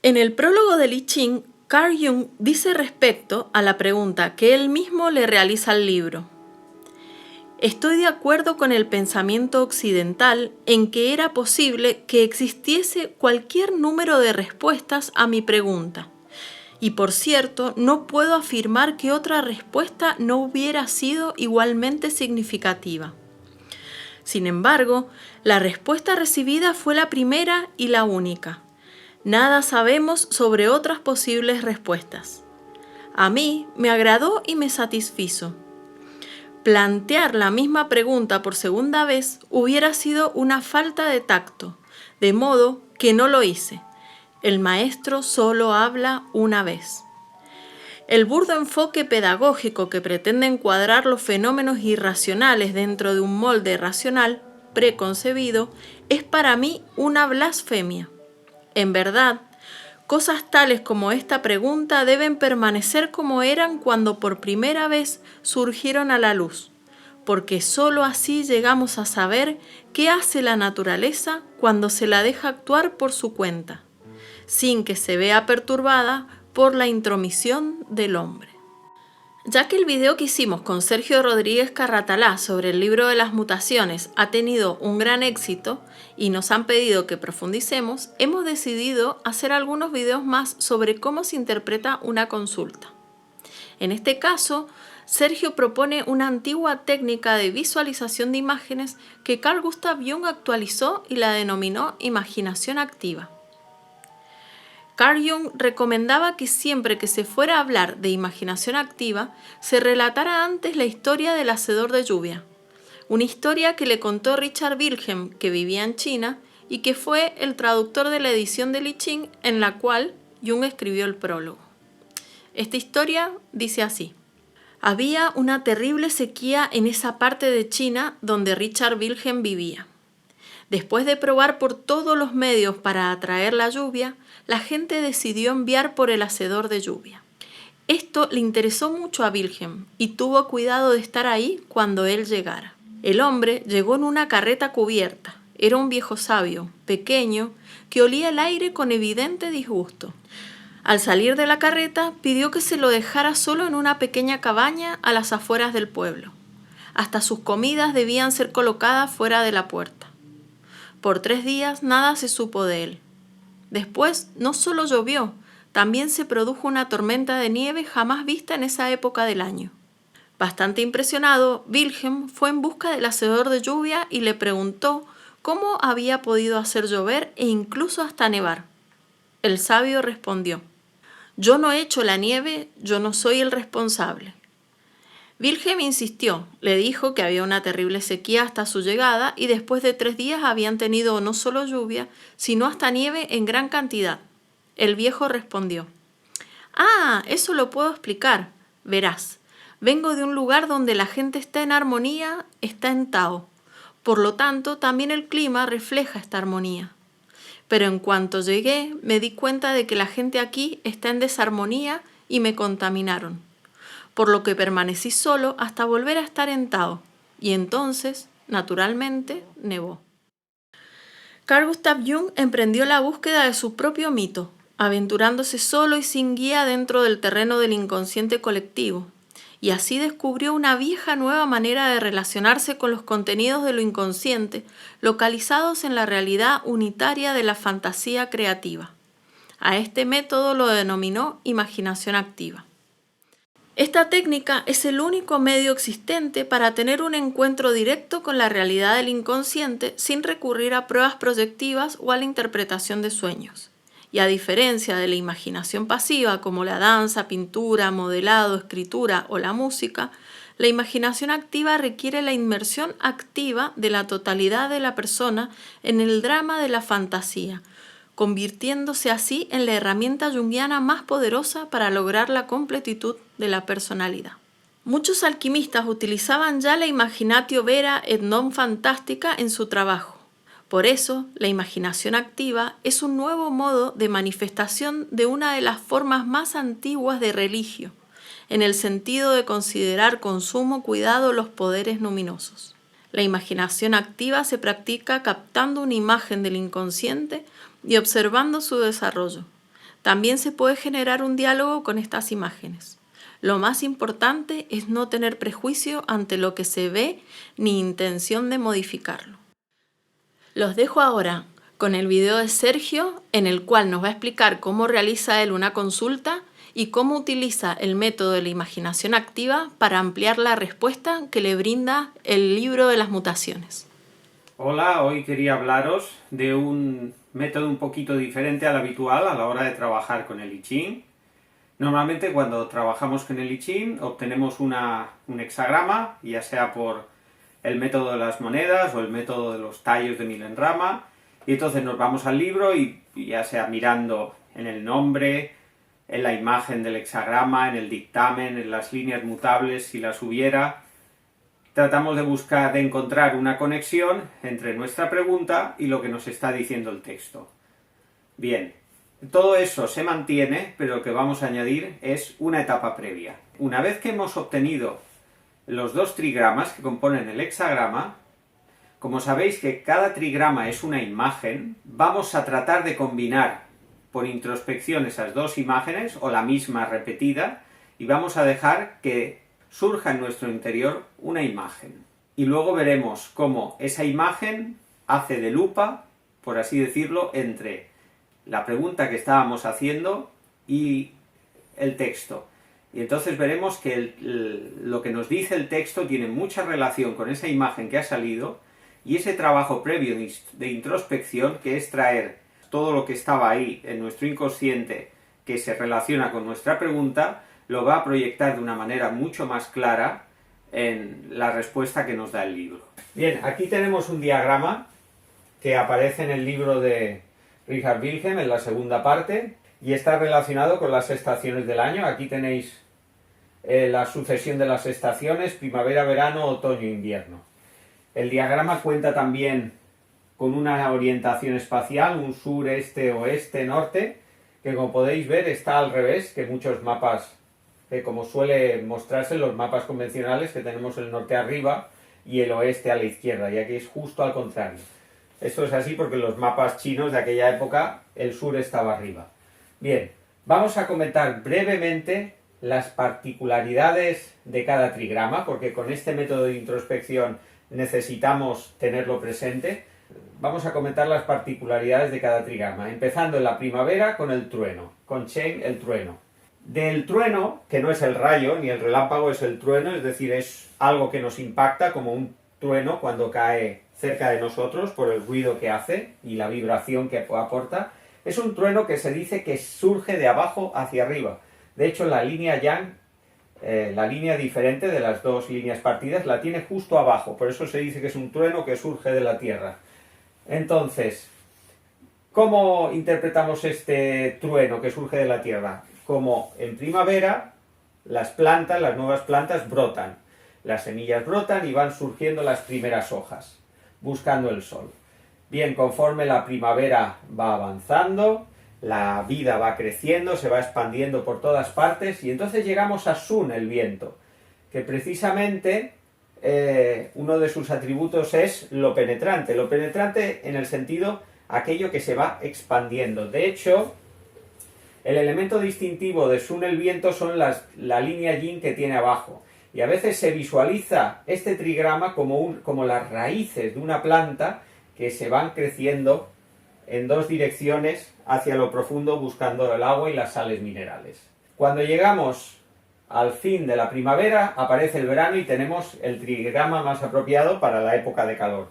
En el prólogo de I Ching, Carl Jung dice respecto a la pregunta que él mismo le realiza al libro: estoy de acuerdo con el pensamiento occidental en que era posible que existiese cualquier número de respuestas a mi pregunta. Y por cierto, no puedo afirmar que otra respuesta no hubiera sido igualmente significativa. Sin embargo, la respuesta recibida fue la primera y la única. Nada sabemos sobre otras posibles respuestas. A mí me agradó y me satisfizo. Plantear la misma pregunta por segunda vez hubiera sido una falta de tacto, de modo que no lo hice. El maestro solo habla una vez. El burdo enfoque pedagógico que pretende encuadrar los fenómenos irracionales dentro de un molde racional preconcebido es para mí una blasfemia. En verdad, cosas tales como esta pregunta deben permanecer como eran cuando por primera vez surgieron a la luz, porque sólo así llegamos a saber qué hace la naturaleza cuando se la deja actuar por su cuenta, sin que se vea perturbada por la intromisión del hombre. Ya que el video que hicimos con Sergio Rodríguez Carratalá sobre el libro de las mutaciones ha tenido un gran éxito y nos han pedido que profundicemos, hemos decidido hacer algunos videos más sobre cómo se interpreta una consulta. En este caso, Sergio propone una antigua técnica de visualización de imágenes que Carl Gustav Jung actualizó y la denominó imaginación activa. Carl Jung recomendaba que siempre que se fuera a hablar de imaginación activa, se relatara antes la historia del hacedor de lluvia, una historia que le contó Richard Wilhelm, que vivía en China, y que fue el traductor de la edición de I Ching en la cual Jung escribió el prólogo. Esta historia dice así: había una terrible sequía en esa parte de China donde Richard Wilhelm vivía. Después de probar por todos los medios para atraer la lluvia, la gente decidió enviar por el hacedor de lluvia. Esto le interesó mucho a Wilhelm y tuvo cuidado de estar ahí cuando él llegara. El hombre llegó en una carreta cubierta. Era un viejo sabio, pequeño, que olía el aire con evidente disgusto. Al salir de la carreta, pidió que se lo dejara solo en una pequeña cabaña a las afueras del pueblo. Hasta sus comidas debían ser colocadas fuera de la puerta. Por 3 días nada se supo de él. Después no solo llovió, también se produjo una tormenta de nieve jamás vista en esa época del año. Bastante impresionado, Wilhelm fue en busca del hacedor de lluvia y le preguntó cómo había podido hacer llover e incluso hasta nevar. El sabio respondió: yo no he hecho la nieve, yo no soy el responsable. Wilhelm insistió, le dijo que había una terrible sequía hasta su llegada y después de 3 días habían tenido no solo lluvia, sino hasta nieve en gran cantidad. El viejo respondió: ah, eso lo puedo explicar. Verás, vengo de un lugar donde la gente está en armonía, está en Tao. Por lo tanto, también el clima refleja esta armonía. Pero en cuanto llegué, me di cuenta de que la gente aquí está en desarmonía y me contaminaron. Por lo que permanecí solo hasta volver a estar en Tao, y entonces, naturalmente, nevó. Carl Gustav Jung emprendió la búsqueda de su propio mito, aventurándose solo y sin guía dentro del terreno del inconsciente colectivo, y así descubrió una vieja nueva manera de relacionarse con los contenidos de lo inconsciente, localizados en la realidad unitaria de la fantasía creativa. A este método lo denominó imaginación activa. Esta técnica es el único medio existente para tener un encuentro directo con la realidad del inconsciente sin recurrir a pruebas proyectivas o a la interpretación de sueños. Y a diferencia de la imaginación pasiva como la danza, pintura, modelado, escritura o la música, la imaginación activa requiere la inmersión activa de la totalidad de la persona en el drama de la fantasía, convirtiéndose así en la herramienta junguiana más poderosa para lograr la completitud de la personalidad. Muchos alquimistas utilizaban ya la imaginatio vera et non fantástica en su trabajo. Por eso, la imaginación activa es un nuevo modo de manifestación de una de las formas más antiguas de religio, en el sentido de considerar con sumo cuidado los poderes luminosos. La imaginación activa se practica captando una imagen del inconsciente y observando su desarrollo. También se puede generar un diálogo con estas imágenes. Lo más importante es no tener prejuicio ante lo que se ve ni intención de modificarlo. Los dejo ahora con el video de Sergio, en el cual nos va a explicar cómo realiza él una consulta y cómo utiliza el método de la imaginación activa para ampliar la respuesta que le brinda el libro de las mutaciones. Hola, hoy quería hablaros de un método un poquito diferente al habitual a la hora de trabajar con el I Ching. Normalmente cuando trabajamos con el I Ching obtenemos un hexagrama, ya sea por el método de las monedas o el método de los tallos de Milenrama, y entonces nos vamos al libro y ya sea mirando en el nombre, en la imagen del hexagrama, en el dictamen, en las líneas mutables si las hubiera, tratamos de encontrar una conexión entre nuestra pregunta y lo que nos está diciendo el texto. Bien, todo eso se mantiene, pero lo que vamos a añadir es una etapa previa. Una vez que hemos obtenido los dos trigramas que componen el hexagrama, como sabéis que cada trigrama es una imagen, vamos a tratar de combinar por introspección esas dos imágenes, o la misma repetida, y vamos a dejar que surja en nuestro interior una imagen. Y luego veremos cómo esa imagen hace de lupa, por así decirlo, entre la pregunta que estábamos haciendo y el texto. Y entonces veremos que lo que nos dice el texto tiene mucha relación con esa imagen que ha salido, y ese trabajo previo de introspección, que es traer todo lo que estaba ahí en nuestro inconsciente que se relaciona con nuestra pregunta, lo va a proyectar de una manera mucho más clara en la respuesta que nos da el libro. Bien, aquí tenemos un diagrama que aparece en el libro de Richard Wilhelm en la segunda parte y está relacionado con las estaciones del año. Aquí tenéis la sucesión de las estaciones: primavera, verano, otoño, invierno. El diagrama cuenta también con una orientación espacial, un sur, este, oeste, norte, que como podéis ver está al revés que muchos mapas, como suele mostrarse en los mapas convencionales, que tenemos el norte arriba y el oeste a la izquierda, y aquí es justo al contrario. Esto es así porque en los mapas chinos de aquella época el sur estaba arriba. Bien, vamos a comentar brevemente las particularidades de cada trigrama, porque con este método de introspección necesitamos tenerlo presente. Vamos a comentar las particularidades de cada trigrama, empezando en la primavera con el trueno, con Cheng el trueno. Del trueno, que no es el rayo ni el relámpago, es el trueno, es decir, es algo que nos impacta como un trueno cuando cae cerca de nosotros por el ruido que hace y la vibración que aporta. Es un trueno que se dice que surge de abajo hacia arriba. De hecho, la línea Yang, la línea diferente de las dos líneas partidas, la tiene justo abajo, por eso se dice que es un trueno que surge de la tierra. Entonces, ¿cómo interpretamos este trueno que surge de la tierra? Como en primavera las plantas, las nuevas plantas brotan, las semillas brotan y van surgiendo las primeras hojas, buscando el sol. Bien, conforme la primavera va avanzando, la vida va creciendo, se va expandiendo por todas partes, y entonces llegamos a Sun, el viento, que precisamente uno de sus atributos es lo penetrante en el sentido aquello que se va expandiendo. De hecho, el elemento distintivo de Sun el viento son la línea Yin que tiene abajo, y a veces se visualiza este trigrama como las raíces de una planta que se van creciendo en dos direcciones hacia lo profundo buscando el agua y las sales minerales. Cuando llegamos al fin de la primavera aparece el verano y tenemos el trigrama más apropiado para la época de calor,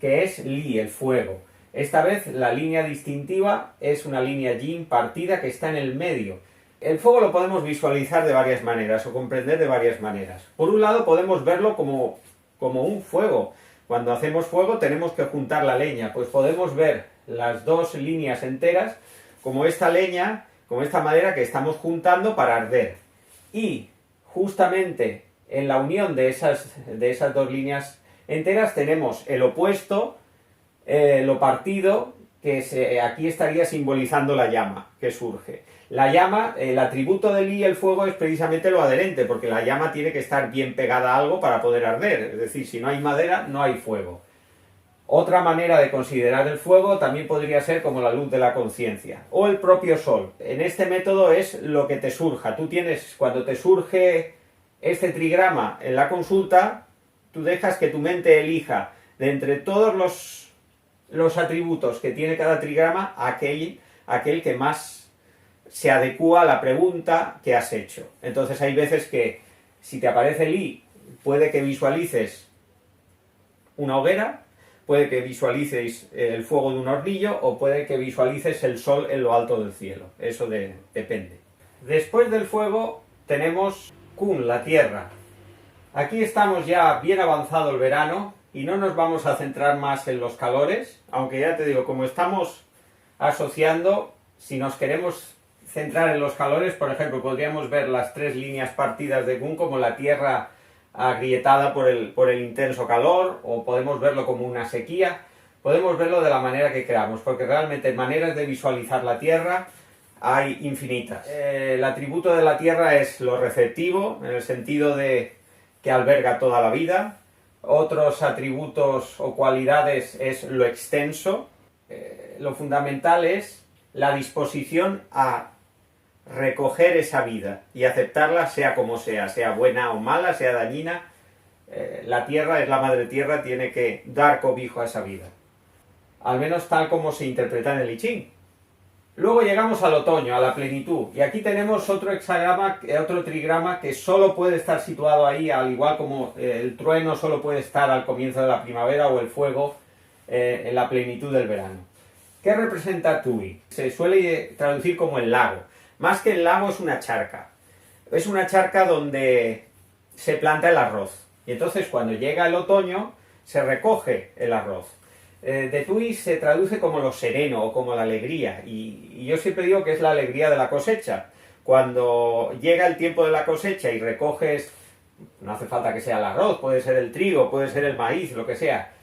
que es Li, el fuego. Esta vez la línea distintiva es una línea Yin partida que está en el medio. El fuego lo podemos visualizar de varias maneras o comprender de varias maneras. Por un lado podemos verlo como un fuego. Cuando hacemos fuego tenemos que juntar la leña, pues podemos ver las dos líneas enteras como esta leña, como esta madera que estamos juntando para arder. Y justamente en la unión de esas dos líneas enteras tenemos el opuesto, lo partido, que aquí estaría simbolizando la llama que surge. La llama, el atributo del Li, el fuego, es precisamente lo adherente, porque la llama tiene que estar bien pegada a algo para poder arder, es decir, si no hay madera, no hay fuego. Otra manera de considerar el fuego también podría ser como la luz de la conciencia o el propio sol. En este método es lo que te surja. Tú tienes, cuando te surge este trigrama en la consulta, tú dejas que tu mente elija de entre todos los atributos que tiene cada trigrama aquel que más se adecúa a la pregunta que has hecho. Entonces hay veces que si te aparece Li, puede que visualices una hoguera, puede que visualicéis el fuego de un hornillo o puede que visualices el sol en lo alto del cielo. Eso depende. Después del fuego tenemos Kun, la tierra. Aquí estamos ya bien avanzado el verano y no nos vamos a centrar más en los calores, aunque ya te digo, como estamos asociando, si nos queremos centrar en los calores, por ejemplo, podríamos ver las 3 líneas partidas de Kun como la tierra agrietada por el intenso calor, o podemos verlo como una sequía, podemos verlo de la manera que queramos, porque realmente maneras de visualizar la Tierra hay infinitas. El atributo de la Tierra es lo receptivo, en el sentido de que alberga toda la vida. Otros atributos o cualidades es lo extenso. Lo fundamental es la disposición a recoger esa vida y aceptarla sea como sea buena o mala, sea dañina. La tierra es la madre tierra, tiene que dar cobijo a esa vida. Al menos tal como se interpreta en el I Ching. Luego llegamos al otoño, a la plenitud, y aquí tenemos otro hexagrama, otro trigrama que solo puede estar situado ahí, al igual como el trueno solo puede estar al comienzo de la primavera o el fuego en la plenitud del verano. ¿Qué representa Tui? Se suele traducir como el lago. Más que el lago es una charca. Es una charca donde se planta el arroz. Y entonces cuando llega el otoño se recoge el arroz. De Tui se traduce como lo sereno o como la alegría. Y yo siempre digo que es la alegría de la cosecha. Cuando llega el tiempo de la cosecha y recoges, no hace falta que sea el arroz, puede ser el trigo, puede ser el maíz, lo que sea.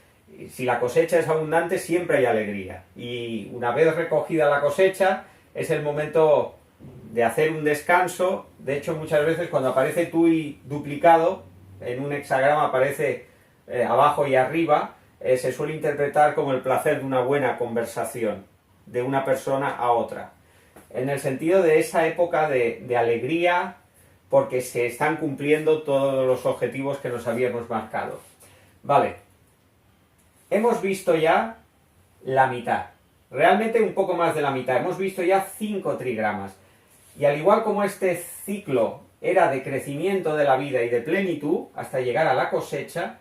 Si la cosecha es abundante siempre hay alegría. Y una vez recogida la cosecha es el momento de hacer un descanso. De hecho, muchas veces cuando aparece Tui duplicado, en un hexagrama aparece abajo y arriba, se suele interpretar como el placer de una buena conversación, de una persona a otra. En el sentido de esa época de alegría, porque se están cumpliendo todos los objetivos que nos habíamos marcado. Vale, hemos visto ya la mitad, realmente un poco más de la mitad, hemos visto ya 5 trigramas. Y al igual como este ciclo era de crecimiento de la vida y de plenitud, hasta llegar a la cosecha,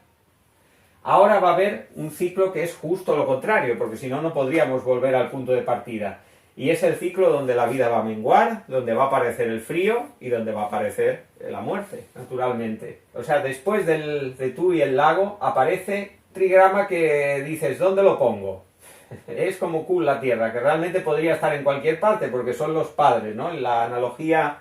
ahora va a haber un ciclo que es justo lo contrario, porque si no, no podríamos volver al punto de partida. Y es el ciclo donde la vida va a menguar, donde va a aparecer el frío y donde va a aparecer la muerte, naturalmente. O sea, después de Tui y el lago, aparece trigrama que dices, ¿dónde lo pongo? Es como Kun, la tierra, que realmente podría estar en cualquier parte, porque son los padres, ¿no? En la analogía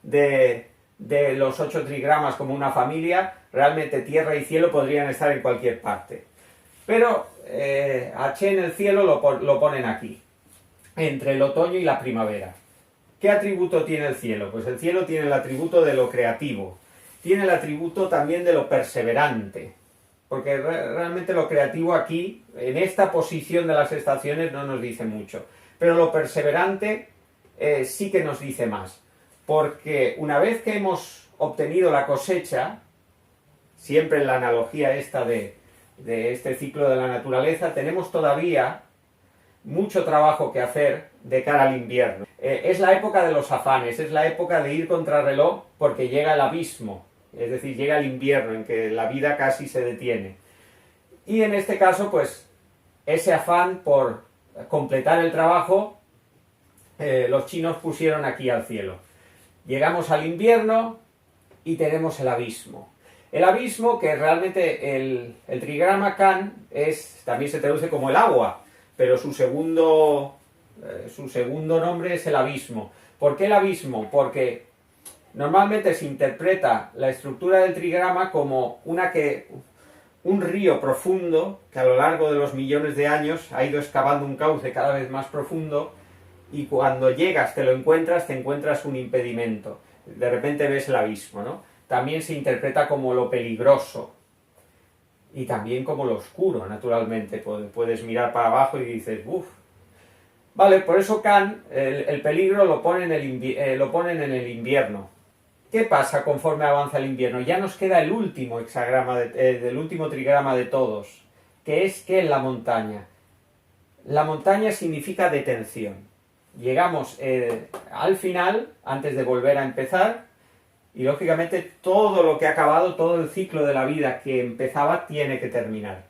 de los 8 trigramas como una familia, realmente tierra y cielo podrían estar en cualquier parte. Pero H en el cielo lo ponen aquí, entre el otoño y la primavera. ¿Qué atributo tiene el cielo? Pues el cielo tiene el atributo de lo creativo, tiene el atributo también de lo perseverante, porque realmente lo creativo aquí, en esta posición de las estaciones, no nos dice mucho, pero lo perseverante sí que nos dice más, porque una vez que hemos obtenido la cosecha, siempre en la analogía esta de este ciclo de la naturaleza, tenemos todavía mucho trabajo que hacer de cara al invierno. Es la época de los afanes, es la época de ir contra reloj porque llega el abismo, es decir, llega el invierno en que la vida casi se detiene. Y en este caso, pues, ese afán por completar el trabajo, los chinos pusieron aquí al cielo. Llegamos al invierno y tenemos el abismo. El abismo, que realmente el trigrama Kan también se traduce como el agua, pero su segundo nombre es el abismo. ¿Por qué el abismo? Porque normalmente se interpreta la estructura del trigrama como un río profundo que a lo largo de los millones de años ha ido excavando un cauce cada vez más profundo y cuando llegas, te encuentras un impedimento. De repente ves el abismo, ¿no? También se interpreta como lo peligroso. y también como lo oscuro, naturalmente. Puedes mirar para abajo y dices, uff. Vale, por eso Kant, el peligro lo ponen en el invierno. ¿Qué pasa conforme avanza el invierno? Ya nos queda el último hexagrama, el último trigrama de todos, que es ¿qué es la montaña? La montaña significa detención. Llegamos al final, antes de volver a empezar, y lógicamente todo lo que ha acabado, todo el ciclo de la vida que empezaba, tiene que terminar.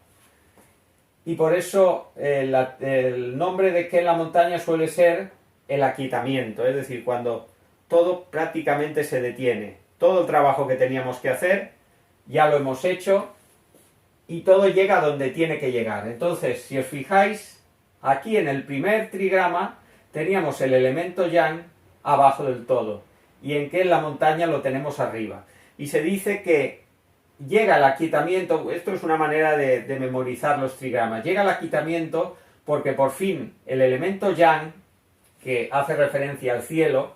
Y por eso el nombre de ¿qué es la montaña? Suele ser el aquietamiento, es decir, cuando todo prácticamente se detiene. Todo el trabajo que teníamos que hacer, ya lo hemos hecho, y todo llega a donde tiene que llegar. Entonces, si os fijáis, aquí en el primer trigrama teníamos el elemento yang abajo del todo, y en que en la montaña lo tenemos arriba. Y se dice que llega el aquietamiento, esto es una manera de memorizar los trigramas, llega el aquietamiento porque por fin el elemento yang, que hace referencia al cielo,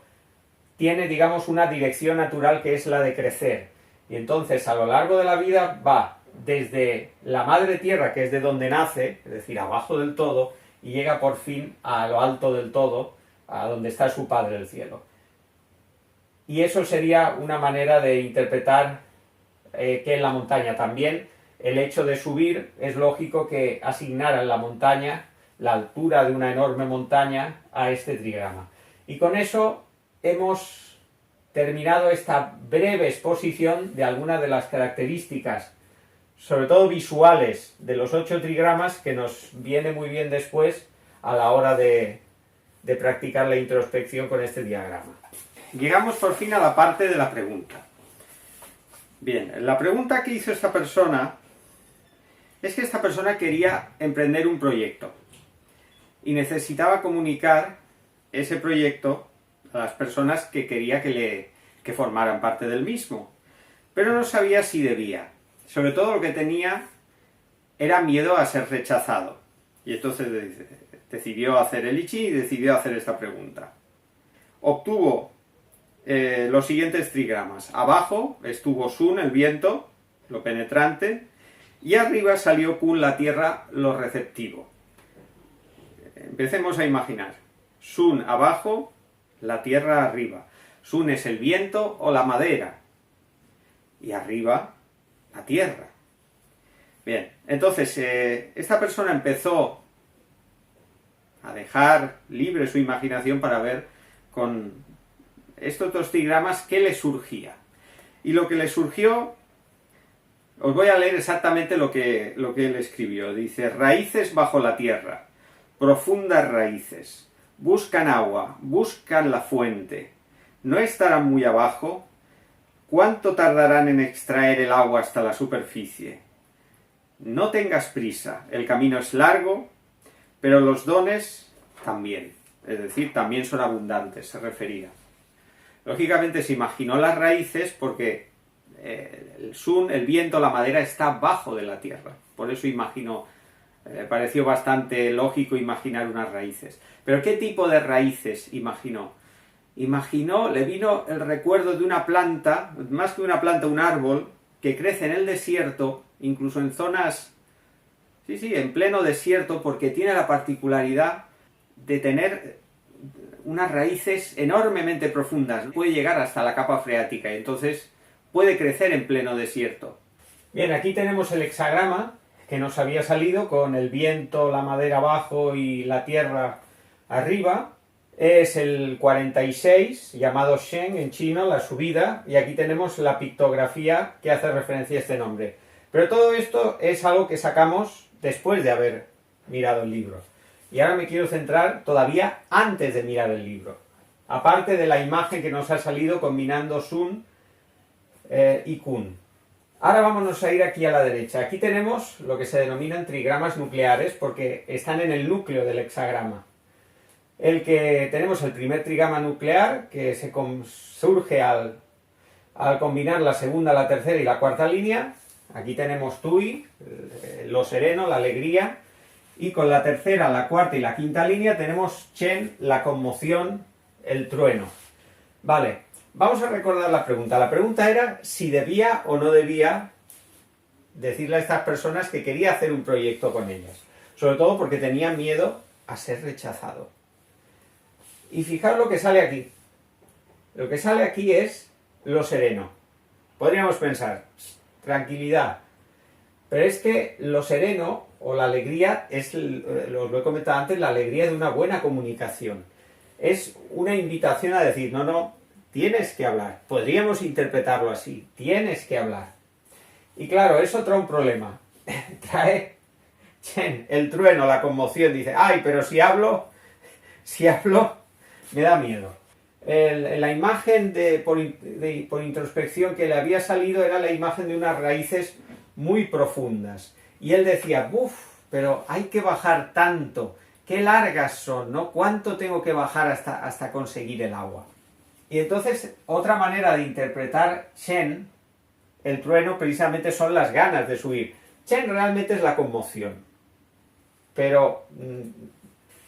tiene, digamos, una dirección natural que es la de crecer. Y entonces a lo largo de la vida va desde la madre tierra, que es de donde nace, es decir, abajo del todo, y llega por fin a lo alto del todo, a donde está su padre el cielo. Y eso sería una manera de interpretar qué es la montaña. También el hecho de subir, es lógico que asignaran la montaña, la altura de una enorme montaña, a este trigrama. Y con eso hemos terminado esta breve exposición de algunas de las características, sobre todo visuales, de los 8 trigramas, que nos viene muy bien después a la hora de practicar la introspección con este diagrama. Llegamos por fin a la parte de la pregunta. Bien, la pregunta que hizo esta persona es que esta persona quería emprender un proyecto y necesitaba comunicar ese proyecto a las personas que quería que formaran parte del mismo, pero no sabía si debía. Sobre todo lo que tenía era miedo a ser rechazado, y entonces decidió hacer el I Ching y decidió hacer esta pregunta. Obtuvo los siguientes trigramas. Abajo estuvo Sun, el viento, lo penetrante, y arriba salió Kun, la tierra, lo receptivo. Empecemos a imaginar. Sun abajo, la tierra arriba. Sun es el viento o la madera, y arriba la tierra. Bien, entonces esta persona empezó a dejar libre su imaginación para ver con estos 2 trigramas qué le surgía. Y lo que le surgió, os voy a leer exactamente lo que él escribió. Dice: raíces bajo la tierra, profundas raíces, buscan agua, buscan la fuente, no estarán muy abajo. ¿Cuánto tardarán en extraer el agua hasta la superficie? No tengas prisa, el camino es largo, pero los dones también, es decir, también son abundantes, se refería. Lógicamente se imaginó las raíces porque el sun, el viento, la madera está abajo de la tierra, por eso imaginó, pareció bastante lógico imaginar unas raíces. Pero ¿qué tipo de raíces imaginó? Le vino el recuerdo de una planta, más que una planta, un árbol, que crece en el desierto, incluso en zonas, en pleno desierto, porque tiene la particularidad de tener unas raíces enormemente profundas, puede llegar hasta la capa freática, y entonces puede crecer en pleno desierto. Bien, aquí tenemos el hexagrama que nos había salido con el viento, la madera abajo y la tierra arriba. Es el 46, llamado Shen en chino, la subida, y aquí tenemos la pictografía que hace referencia a este nombre. Pero todo esto es algo que sacamos después de haber mirado el libro. Y ahora me quiero centrar todavía antes de mirar el libro. Aparte de la imagen que nos ha salido combinando Sun y Kun. Ahora vámonos a ir aquí a la derecha. Aquí tenemos lo que se denominan trigramas nucleares porque están en el núcleo del hexagrama. Tenemos el primer trigrama nuclear que surge al combinar la segunda, la tercera y la cuarta línea. Aquí tenemos Tui, lo sereno, la alegría. Y con la tercera, la cuarta y la quinta línea tenemos Chen, la conmoción, el trueno. Vale, vamos a recordar la pregunta. La pregunta era si debía o no debía decirle a estas personas que quería hacer un proyecto con ellas. Sobre todo porque tenía miedo a ser rechazado. Y fijaos lo que sale aquí. Lo que sale aquí es lo sereno. Podríamos pensar, tranquilidad. Pero es que lo sereno o la alegría es, os lo he comentado antes, la alegría de una buena comunicación. Es una invitación a decir, no, tienes que hablar. Podríamos interpretarlo así, tienes que hablar. Y claro, eso trae un problema. Trae el trueno, la conmoción. Dice, ay, pero si hablo, me da miedo. La imagen por introspección que le había salido era la imagen de unas raíces muy profundas. Y él decía, pero hay que bajar tanto. Qué largas son, ¿no? ¿Cuánto tengo que bajar hasta conseguir el agua? Y entonces, otra manera de interpretar Shen, el trueno, precisamente son las ganas de subir. Shen realmente es la conmoción. Pero,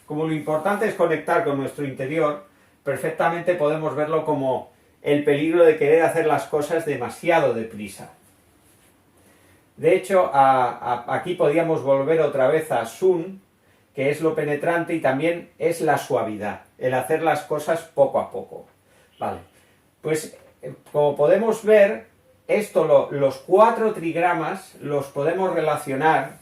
como lo importante es conectar con nuestro interior, perfectamente podemos verlo como el peligro de querer hacer las cosas demasiado deprisa. De hecho, aquí podríamos volver otra vez a Sun, que es lo penetrante y también es la suavidad, el hacer las cosas poco a poco. Vale, pues como podemos ver, los 4 trigramas los podemos relacionar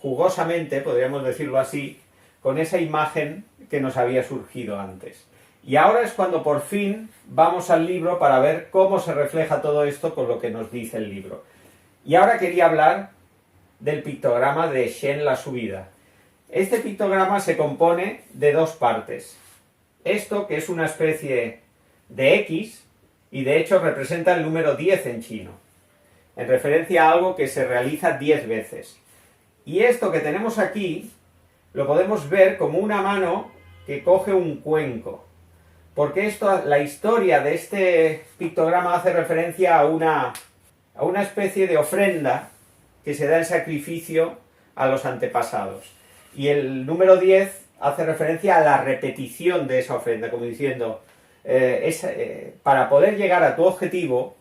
jugosamente, podríamos decirlo así, con esa imagen que nos había surgido antes. Y ahora es cuando por fin vamos al libro para ver cómo se refleja todo esto con lo que nos dice el libro. Y ahora quería hablar del pictograma de Shen la subida. Este pictograma se compone de 2 partes. Esto, que es una especie de X, y de hecho representa el número 10 en chino, en referencia a algo que se realiza 10 veces. Y esto que tenemos aquí, lo podemos ver como una mano que coge un cuenco. Porque la historia de este pictograma hace referencia a una especie de ofrenda que se da en sacrificio a los antepasados. Y el número 10 hace referencia a la repetición de esa ofrenda, como diciendo, para poder llegar a tu objetivo,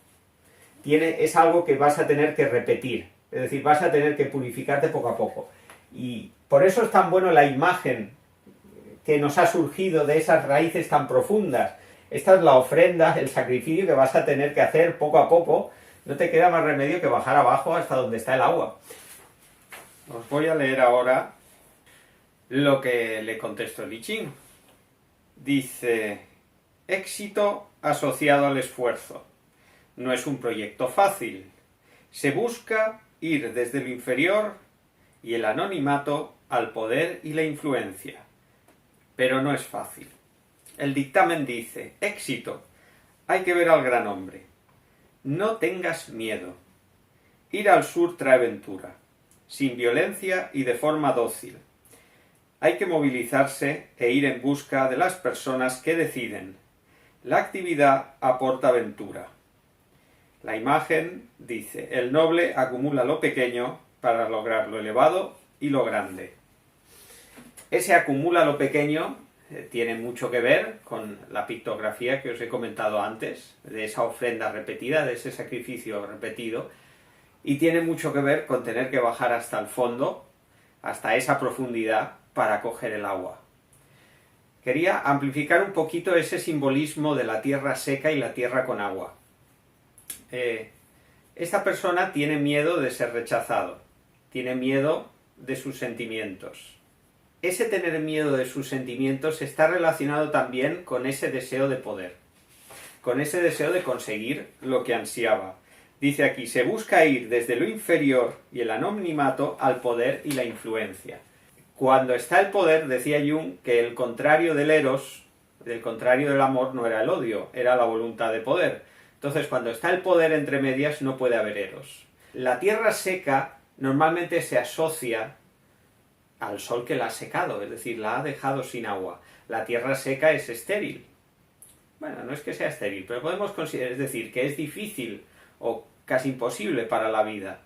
es algo que vas a tener que repetir. Es decir, vas a tener que purificarte poco a poco. Y por eso es tan bueno la imagen que nos ha surgido de esas raíces tan profundas. Esta es la ofrenda, el sacrificio que vas a tener que hacer poco a poco. No te queda más remedio que bajar abajo hasta donde está el agua. Os voy a leer ahora lo que le contestó el I Ching. Dice, éxito asociado al esfuerzo. No es un proyecto fácil. Se busca ir desde lo inferior y el anonimato al poder y la influencia. Pero no es fácil. El dictamen dice, éxito, hay que ver al gran hombre. No tengas miedo. Ir al sur trae ventura, sin violencia y de forma dócil. Hay que movilizarse e ir en busca de las personas que deciden. La actividad aporta aventura. La imagen dice, el noble acumula lo pequeño para lograr lo elevado y lo grande. Ese acumula lo pequeño tiene mucho que ver con la pictografía que os he comentado antes, de esa ofrenda repetida, de ese sacrificio repetido, y tiene mucho que ver con tener que bajar hasta el fondo, hasta esa profundidad, para coger el agua. Quería amplificar un poquito ese simbolismo de la tierra seca y la tierra con agua. Esta persona tiene miedo de ser rechazado, tiene miedo de sus sentimientos. Ese tener miedo de sus sentimientos está relacionado también con ese deseo de poder, con ese deseo de conseguir lo que ansiaba. Dice aquí, se busca ir desde lo inferior y el anonimato al poder y la influencia. Cuando está el poder, decía Jung, que el contrario del eros, el contrario del amor, no era el odio, era la voluntad de poder. Entonces, cuando está el poder entre medias, no puede haber eros. La tierra seca normalmente se asocia al sol que la ha secado, es decir, la ha dejado sin agua. La tierra seca es estéril. Bueno, no es que sea estéril, pero podemos considerar, es decir, que es difícil o casi imposible para la vida.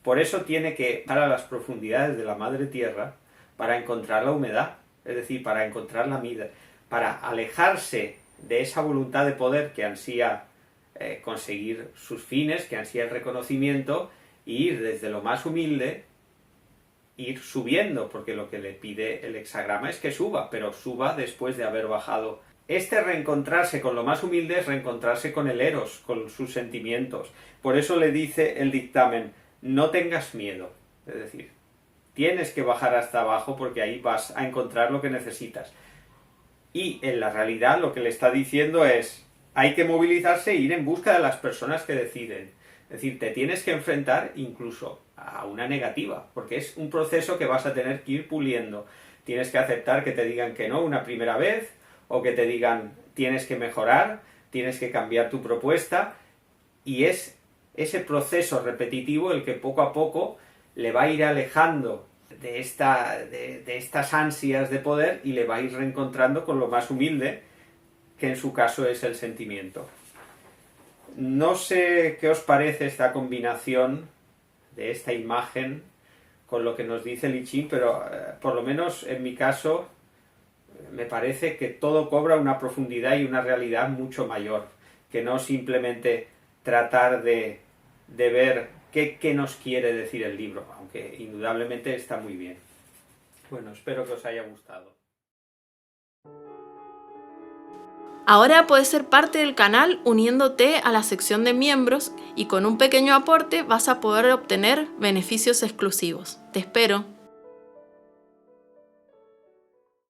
Por eso tiene que ir a las profundidades de la madre tierra para encontrar la humedad, es decir, para encontrar la vida, para alejarse de esa voluntad de poder que ansía conseguir sus fines, que ansía el reconocimiento, y ir desde lo más humilde, ir subiendo, porque lo que le pide el hexagrama es que suba, pero suba después de haber bajado. Este reencontrarse con lo más humilde es reencontrarse con el eros, con sus sentimientos. Por eso le dice el dictamen, no tengas miedo. Es decir, tienes que bajar hasta abajo porque ahí vas a encontrar lo que necesitas. Y en la realidad lo que le está diciendo es, hay que movilizarse e ir en busca de las personas que deciden. Es decir, te tienes que enfrentar incluso a una negativa, porque es un proceso que vas a tener que ir puliendo. Tienes que aceptar que te digan que no una primera vez, o que te digan tienes que mejorar, tienes que cambiar tu propuesta, y es ese proceso repetitivo el que poco a poco le va a ir alejando de estas ansias de poder y le va a ir reencontrando con lo más humilde, que en su caso es el sentimiento. No sé qué os parece esta combinación de esta imagen con lo que nos dice el I Ching, pero por lo menos en mi caso me parece que todo cobra una profundidad y una realidad mucho mayor, que no simplemente tratar de ver qué nos quiere decir el libro, aunque indudablemente está muy bien. Bueno, espero que os haya gustado. Ahora puedes ser parte del canal uniéndote a la sección de miembros y con un pequeño aporte vas a poder obtener beneficios exclusivos. Te espero.